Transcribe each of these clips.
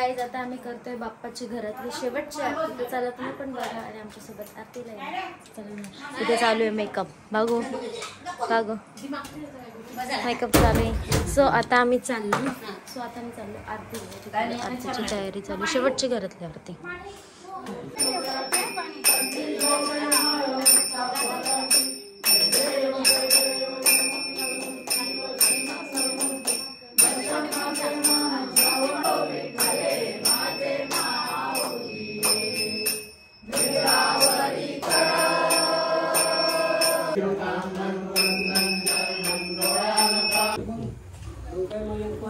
Guys आता आम्ही करतोय बाप्पाची घरातली शेवटची आरती. तर चला तुम्ही पण बघा आणि आमच्यासोबत आरतीला या. चला इथे चालू आहे मेकअप. बघू का ग मेकअप चालू आहे. सो आता आम्ही चाललो आरतीला. आरतीची तयारी चालू, शेवटची घरातली आरती.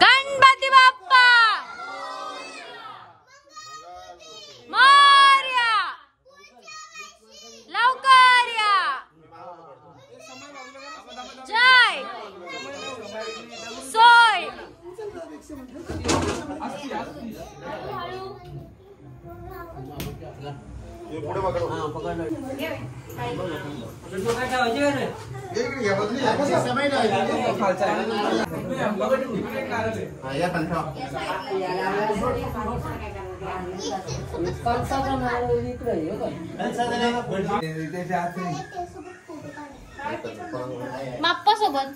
गणपती बाप्पा मोरया, लवकर या. जय सोय. माप्पा सोबत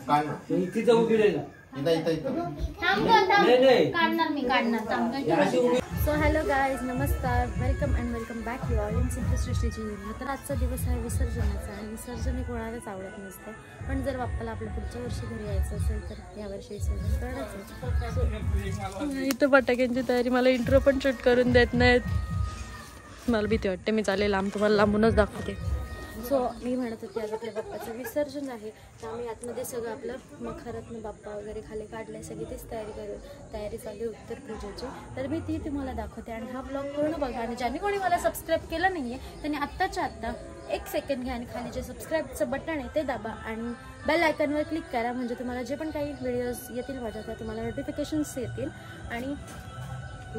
सो हॅलो गाईज, नमस्कार, welcome and welcome back you all in simple सृष्टीची युनिट. तर आजचा दिवस आहे विसर्जनाचा आणि विसर्जन हे कोणालाच आवडत नसतं. पण जर बाप्पाला आपल्या पुढच्या वर्षी घरी यायचं असेल तर यावर्षी विसर्जन करायचं. इथं फटाक्यांची तयारी. मला इंट्रो पण शूट करून देत नाहीत. मला भीती वाटते. मी चालेल लांब, तुम्हाला लांबूनच दाखवते. सो मी म्हणत होते आज आपल्या बाप्पाचं विसर्जन आहे, तर आम्ही आतमध्ये सगळं आपलं मखरातनं बाप्पा वगैरे खाली काढलं, सगळी तीच तयारी चालू उत्तर पूजेची. तर मी ती तुम्हाला दाखवते आणि हा ब्लॉग पूर्ण बघा. आणि ज्यांनी कोणी मला सबस्क्राईब केलं नाही आहे त्यांनी आत्ताच्या आत्ता 1 सेकंड घ्या आणि खाली जे सबस्क्राईबचं बटन आहे ते दाबा आणि बेल आयकॉनवर क्लिक करा. म्हणजे तुम्हाला जे पण काही व्हिडिओज येतील माझ्या त्या तुम्हाला नोटिफिकेशन्स येतील. आणि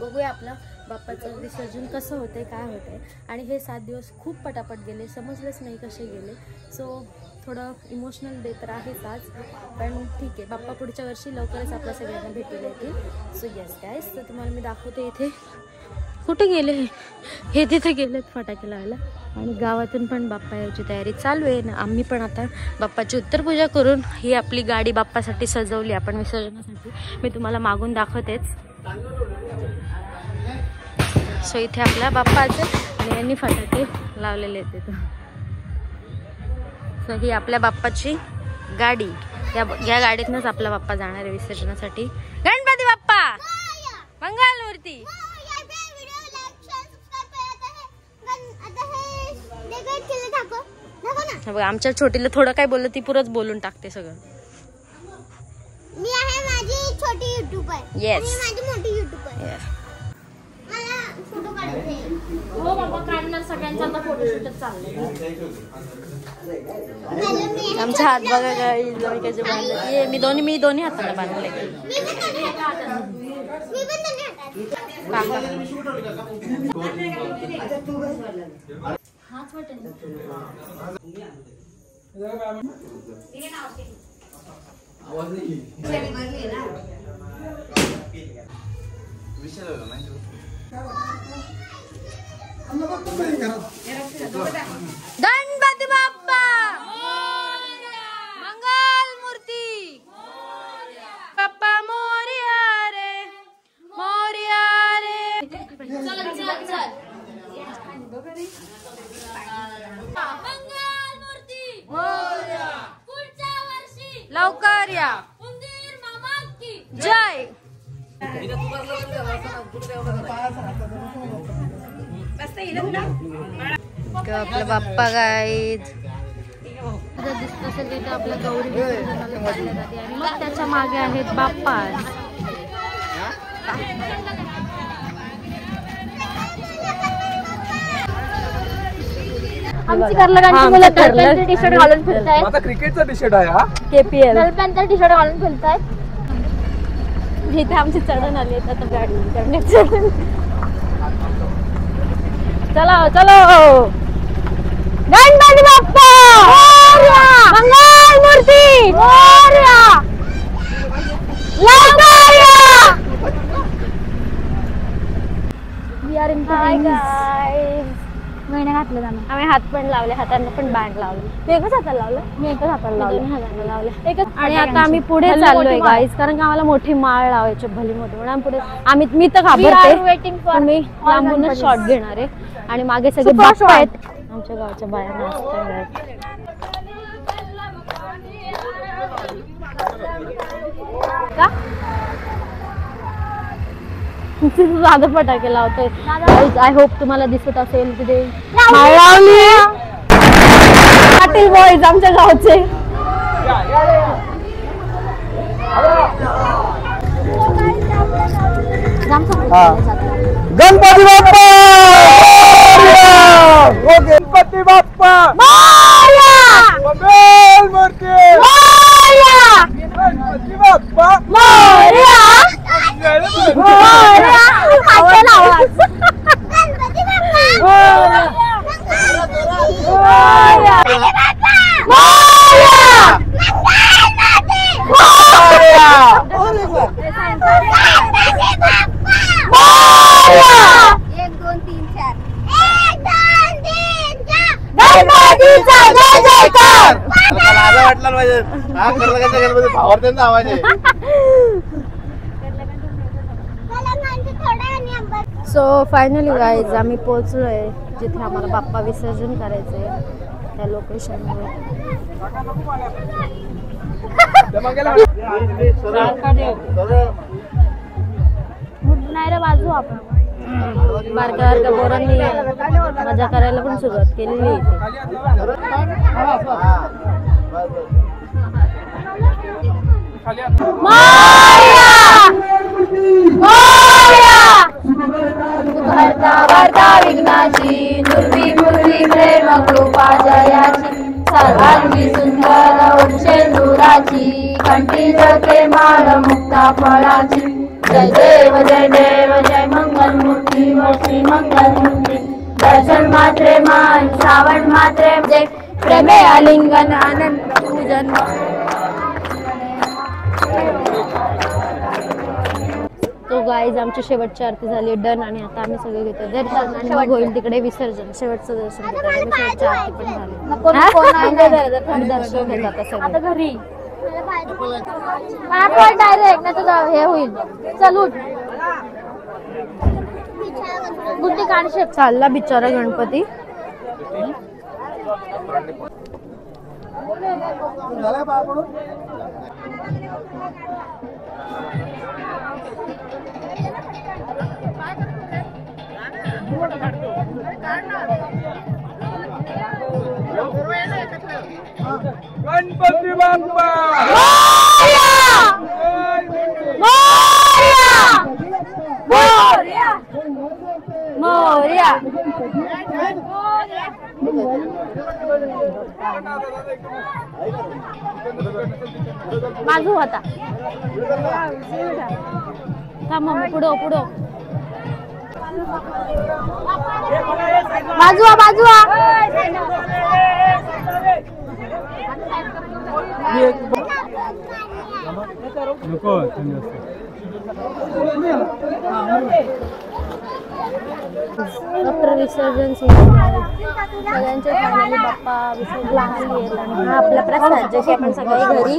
बघूया आपलं बाप्पाचं विसर्जन कसं होतंय, काय होतंय. आणि हे 7 दिवस खूप पटापट गेले, समजलंच नाही कसे गेले. सो थोडं इमोशनल डे तर आहेच आज, पण ठीक आहे. बाप्पा पुढच्या वर्षी लवकरच आपल्या सगळ्यांना भेटीला येतील. सो येस गाईज, तर तुम्हाला मी दाखवते इथे कुठे गेले हे तिथे गेलेत फटाके लावायला. आणि गावातून पण बाप्पा यायची तयारी चालू आहे ना. आम्ही पण आता बाप्पाची उत्तरपूजा करून ही आपली गाडी बाप्पासाठी सजवली आपण विसर्जनासाठी. मी तुम्हाला मागून दाखवतेच. सो इथे आपल्या बाप्पाचे आणि यांनी फटाके लावलेले आहेत तिथं. सो ही आपल्या बाप्पाची गाडी. या गाडीतनंच आपला बाप्पा जाणार आहे विसर्जनासाठी. गणपती बाप्पा मंगल मूर्ती. आमच्या छोटीला थोडं काय बोललं ती पुरंच बोलून टाकते सगळं. मी आहे माझी छोटी युट्यूबर. येस, माझी मोठी युट्यूबर. मला फोटो काढायचे. हो बाबा काढणार. सगळ्यांचा आता फोटोशूटच चाललंय. आमचा हात बघा काय कसे बांधले. मी दोन्ही हाताला बांधले. हाच वाटेल गणपती बाप्पा मंगल मूर्ती. बाप्पा मोरया रे, मोरया रे. चल चल चल. मंगल मूर्ती मोरया, पुढच्या वर्षी लवकर या. उंदीर मामा की जय. आपला बाप्पा गाईज दिसत असेल तिथे आपल्या गौरी विसर्जनाला जाते आणि मग त्याच्या मागे आहेत बाप्पा. आमची कर्लकांची मुलं दलपॅनचं टी शर्ट घालून फिरतायत. आता क्रिकेटचा टी शर्ट आहे हा. KPL दलपॅनचं टी शर्ट घालून फिरतायत. इथे आमची चढण आली आहे आता गाडी चढण्याचं. चलो चलो. गणपती बाप्पा मोरया, मंगल मूर्ती मोरया, लवकर या. Hi guys. महिने घातलं जाणं. आम्ही हात पण लावले, हातांना पण बँड लावले. तू एकच हाताला लावलं? मी एकच हाताला लावलं. दोन्ही हाताला लावले. एकच. आणि आता आम्ही पुढे चाललोय गाईज, कारण की आम्हाला मोठी माळ लावायची भली मोठी. म्हणून पुढे मी तर घाबरते. मी लांबूनच शॉट घेणार आहे आणि मागे सगळे बाप्पा आहेत. आमच्या गावच्या बाया नाचतात. का दादा फटाके लावतोय. आय होप तुम्हाला दिसत असेल तिथे माळ लावली. पाटील बॉईज आमच्या गावचे. गणपती बाप्पा. गणपती बाप्पा. मंगल मूर्ती. Ganpati Bappa. So finally guys आम्ही पोहोचलोय जिथे आम्हाला बाप्पा विसर्जन करायचंय त्या लोकेशनवर. नाही रे बाजू आपण. बारक्या बारक्या पोरांनी मजा करायला पण सुरुवात केलेली आहे इथे. विघ्नाची नुर्वी मुर्वी प्रेम कृपा जयाची सर्वांगी सुंदर उच्चेंदुराची कंठी जळते माळ मुक्ता फळाची. जय देव जय देव जय मंगल मूर्ती श्री मंगल मूर्ती. दर्शन मात्रे मान श्रावण मात्रे जय प्रेमे आलिंगन आनंद पूजन. तो गाईज आमची शेवटची आरती झाली डन आणि आता आम्ही सगळे घेतो दर्शन आणि मग होईल तिकडे विसर्जन. शेवटचं दर्शन घेतो. शेवटची आरती पण झाली. दर्शन घेतो आता सगळे. आता घरी डायरेक्ट नाही तर हे होईल. चलून गुड्डी काढशे. चालला बिचारा गणपती. गणपती बाप्पा. मोरया. बाजू होता थांब पुढं पुढं. बाजूआ बाजूआ. डॉक्टर विसर्जन सगळ्यांच्या फायनली बाप्पा विसर्जन झाली आणि हा आपला प्रसाद जे की आपण सगळ्या घरी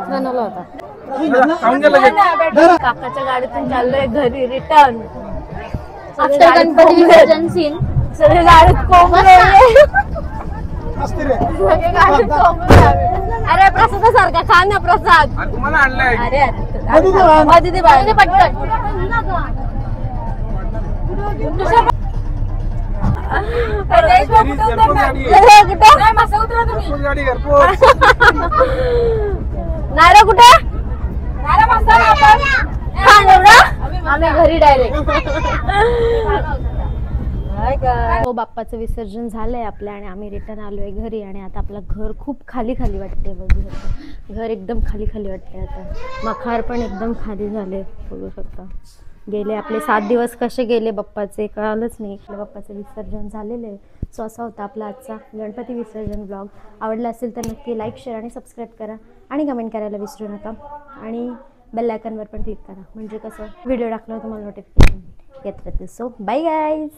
बनवला होता. काकाच्या गाडीतून चाललोय घरी रिटर्न. आफ्टर गणपती विसर्जन सीन सगळे गाडीत कोंबले. अरे प्रसाद सारखा खा ना प्रसाद. अरे अरे पटकन. नायरा कुठे आम्ही घरी डायरेक्ट. हो बाप्पाचं विसर्जन झालंय आपल्या आणि आम्ही रिटर्न आलोय घरी. आणि आता आपलं घर खूप खाली खाली वाटते. बघू शकता घर एकदम खाली खाली वाटते. आता मखार पण एकदम खाली झाले. बघू शकता गेले आपले 7 दिवस कसे गेले बाप्पाचे कळालंच नाही. आपल्या बाप्पाचं विसर्जन झालेलं आहे. सो असा होता आपला आजचा गणपती विसर्जन ब्लॉग. आवडला असेल तर नक्की लाईक शेअर आणि सबस्क्राईब करा आणि कमेंट करायला विसरू नका. आणि बेल आयकॉनवर पण क्लिक करा म्हणजे कसं व्हिडिओ टाकल्यावर तुम्हाला नोटिफिकेशन येत राहते. So bye guys.